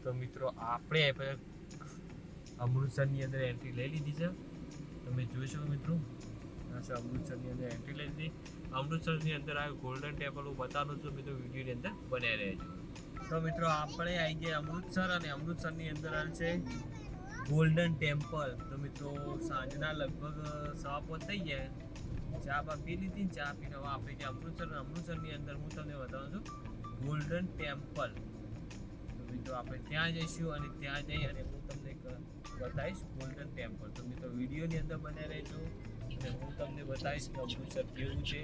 તો મિત્રો આપણે અમૃતસરની અંદર એન્ટ્રી લઈ લીધી છે. તમે જોઈ શકો મિત્રો, અમૃતસરની અંદર એન્ટ્રી લઈ લીધી. અમૃતસરની અંદર આ ગોલ્ડન ટેમ્પલ હું બતાવું છું મિત્રો, વિડીયોની અંદર બન્યા રહેજો. તો મિત્રો આપણે આવી ગયા અમૃતસર, અને અમૃતસરની અંદર છે ગોલ્ડન ટેમ્પલ. તો મિત્રો સાંજના લગભગ 5:15 થઈ જાય. ચા બા પી લીધી, ચા પીને હવે આપણે જે અમૃતસરની અંદર હું તમને બતાવું છું ગોલ્ડન ટેમ્પલ. તો મિત્રો આપણે ત્યાં જઈશું અને ત્યાં જઈ અને હું તમને બતાવીશ ગોલ્ડન ટેમ્પલ. તો મિત્રો વિડીયોની અંદર બન્યા રહેજો અને હું તમને બતાવીશ કે અમૃતસર કેવું છે,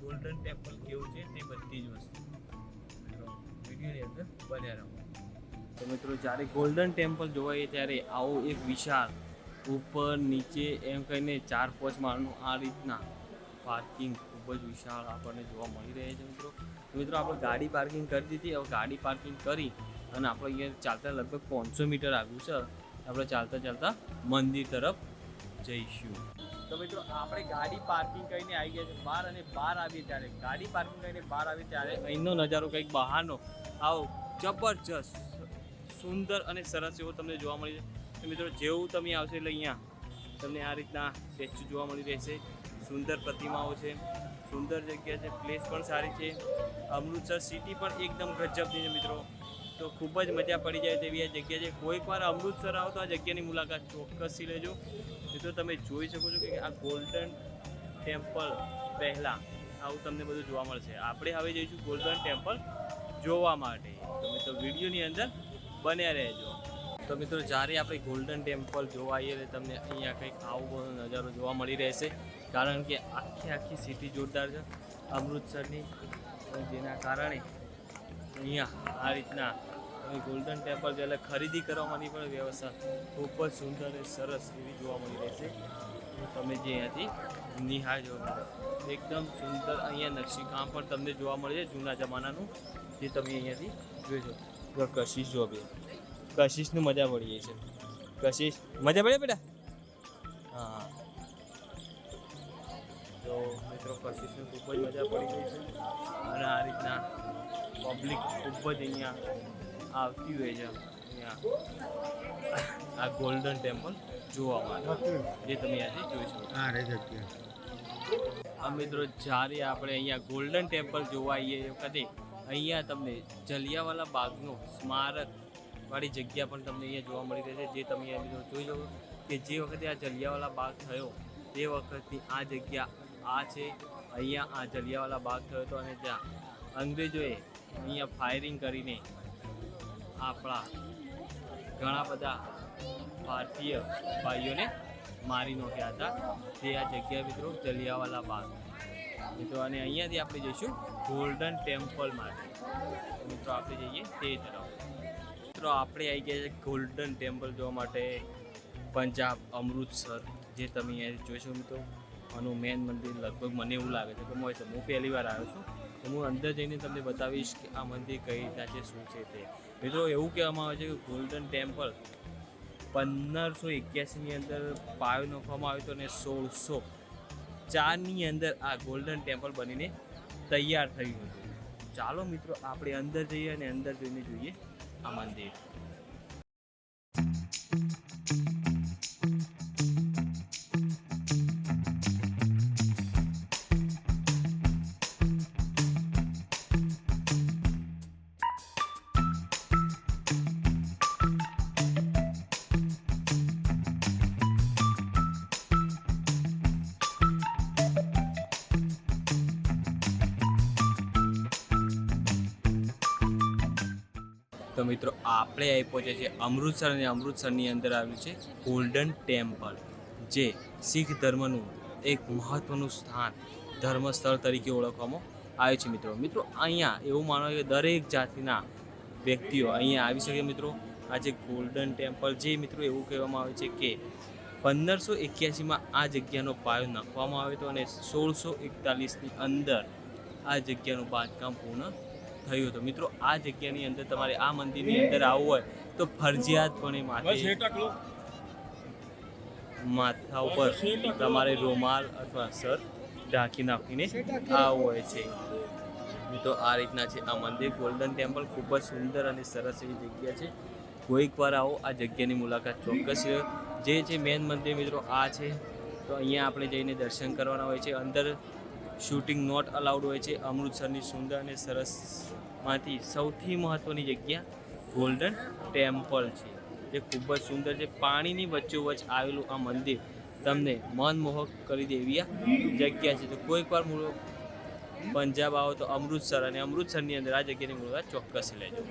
ગોલ્ડન ટેમ્પલ કેવું છે, તે બધી જ વસ્તુ વિડીયોની અંદર બન્યા રહો. તો મિત્રો જ્યારે ગોલ્ડન ટેમ્પલ જોવાય ત્યારે આવો એક વિશાળ ઉપર નીચે એમ કહીને 4-5 માળનું આ રીતના પાર્કિંગ ખૂબ જ વિશાળ આપણને જોવા મળી રહે છે મિત્રો. મિત્રો આપણે ગાડી પાર્કિંગ કરી દીધી. હવે ગાડી પાર્કિંગ કરી અને આપણે અહીંયા ચાલતા લગભગ 500 મીટર આવ્યું છે. આપણે ચાલતા ચાલતા મંદિર તરફ જઈશું. તો મિત્રો આપણે ગાડી પાર્કિંગ કરીને આવી ગયા છે બહાર, અને બહાર આવીએ ત્યારે ગાડી પાર્કિંગ કરીને બહાર આવીએ ત્યારે અહીંનો નજારો કંઈક બહારનો આવો જબરજસ્ત સુંદર અને સરસ એવો તમને જોવા મળી છે. મિત્રો જેવું તમે આવશો એટલે અહીંયા તમને આ રીતના સ્ટેચ્યુ જોવા મળી રહેશે. સુંદર પ્રતિમાઓ છે, સુંદર જગ્યા છે, પ્લેસ પણ સારી છે. અમૃતસર સિટી પણ એકદમ ગજબની છે મિત્રો. તો ખૂબ જ મજા પડી જાય તેવી આ જગ્યા છે. કોઈક વાર અમૃતસર આવો તો આ જગ્યાની મુલાકાત ચોક્કસથી લેજો. મિત્રો તમે જોઈ શકો છો કે આ ગોલ્ડન ટેમ્પલ પહેલાં આવું તમને બધું જોવા મળશે. આપણે હવે જઈશું ગોલ્ડન ટેમ્પલ જોવા માટે. તો મિત્રો વિડીયોની અંદર બન્યા રહેજો. તો મિત્રો જ્યારે આપણે ગોલ્ડન ટેમ્પલ જોવા આવીએ એટલે તમને અહીંયા કંઈક આવો બધો નજારો જોવા મળી રહેશે. કારણ કે આખી સિટી જોરદાર છે અમૃતસરની, જેના કારણે અહીંયા આ રીતના તમે ગોલ્ડન ટેમ્પલ એટલે ખરીદી કરવાની પણ વ્યવસ્થા ખૂબ જ સુંદર અને સરસ એવી જોવા મળી રહેશે. તમે જે અહીંયાથી નિહાળજો એકદમ સુંદર અહીંયા નકશીકામ પણ તમને જોવા મળે છે જૂના જમાનાનું, જે તમે અહીંયાથી જોઈજો. કશિશ જો બે કશિશનું મજા પડી જાય છે. કશિશ મજા પડે બેટા? હા. તો મિત્રો કશિશનું ખૂબ જ મજા પડી ગઈ છે, અને આ રીતના પબ્લિક ખૂબ જ અહીંયા આવતી હોય છે અહીંયા આ ગોલ્ડન ટેમ્પલ જોવા માટે, જે તમે અહીંયાથી જોઈ શકો. હા મિત્રો, જ્યારે આપણે અહીંયા ગોલ્ડન ટેમ્પલ જોવા આવીએ એ વખતે અહીંયા તમને જલિયાવાલા બાગનો સ્મારક વાળી જગ્યા પણ તમને અહીંયા જોવા મળી રહે છે. જે તમે અહીંયા જોઈ શકો કે જે વખતે આ જલિયાવાલા બાગ થયો તે વખતની આ જગ્યા આ છે. અહીંયા આ જલિયાવાલા બાગ થયો હતો, અને ત્યાં અંગ્રેજોએ અહીંયા ફાયરિંગ કરીને આપણા ઘણા બધા ભારતીય ભાઈઓને મારી નાખ્યા હતા. તે આ જગ્યા મિત્રો જલિયાવાલા બાગ મિત્રો. અને અહીંયાથી આપણે જઈશું ગોલ્ડન ટેમ્પલ માટે. મિત્રો આપણે જઈએ તે તરફ. મિત્રો આપણે આવી ગયા છે ગોલ્ડન ટેમ્પલ જોવા માટે, પંજાબ અમૃતસર, જે તમે અહીંયા જોઈશો મિત્રો. આનું મેન મંદિર લગભગ મને એવું લાગે છે કે હું પહેલી વાર આવ્યો છું, તો હું અંદર જઈને તમને બતાવીશ કે આ મંદિર કઈ રીતના છે, શું છે તે. મિત્રો એવું કહેવામાં આવે છે કે ગોલ્ડન ટેમ્પલ 1581ની અંદર પાયો નાખવામાં આવ્યો હતો, અને 1604ની અંદર આ ગોલ્ડન ટેમ્પલ બનીને તૈયાર થયું હતું. ચાલો મિત્રો આપણે અંદર જઈએ અને અંદર જઈને જોઈએ આ મંદિર. તો મિત્રો આપણે આવી પહોંચ્યા છીએ અમૃતસર, અને અમૃતસરની અંદર આવ્યું છે ગોલ્ડન ટેમ્પલ, જે શીખ ધર્મનું એક મહત્ત્વનું સ્થાન ધર્મસ્થળ તરીકે ઓળખવામાં આવે છે મિત્રો. મિત્રો અહીંયા એવું માનવામાં આવે કે દરેક જાતિના વ્યક્તિઓ અહીંયા આવી શકે મિત્રો. આ જે ગોલ્ડન ટેમ્પલ જે મિત્રો એવું કહેવામાં આવે છે કે 1581માં આ જગ્યાનો પાયો નાખવામાં આવ્યો હતો, અને 1641ની અંદર આ જગ્યાનું બાંધકામ પૂર્ણ થયું હતું. મિત્રો આ જગ્યાની અંદર તમારે આ મંદિરની અંદર આવવું હોય તો ફરજિયાતપણે માથા ઉપર તમારે રૂમાલ અથવા સર ઢાંકી નાખીને આવવું હોય છે. તો આ રીતના છે આ મંદિર ગોલ્ડન ટેમ્પલ. ખૂબ જ સુંદર અને સરસ એવી જગ્યા છે. કોઈક વાર આવો આ જગ્યાની મુલાકાત ચોક્કસ લો. જે છે મેન મંદિર મિત્રો આ છે. તો અહીંયા આપણે જઈને દર્શન કરવાના હોય છે. અંદર શૂટિંગ નોટ અલાઉડ હોય છે. અમૃતસરની સુંદર અને સરસમાંથી સૌથી મહત્ત્વની જગ્યા ગોલ્ડન ટેમ્પલ છે, જે ખૂબ જ સુંદર છે. પાણીની વચ્ચોવચ્ચ આવેલું આ મંદિર તમને મનમોહક કરી દે એવી આ જગ્યા છે. તો કોઈક વાર પંજાબ આવો તો અમૃતસર, અને અમૃતસરની અંદર આ જગ્યાની મુલાકાત ચોક્કસ લેજો.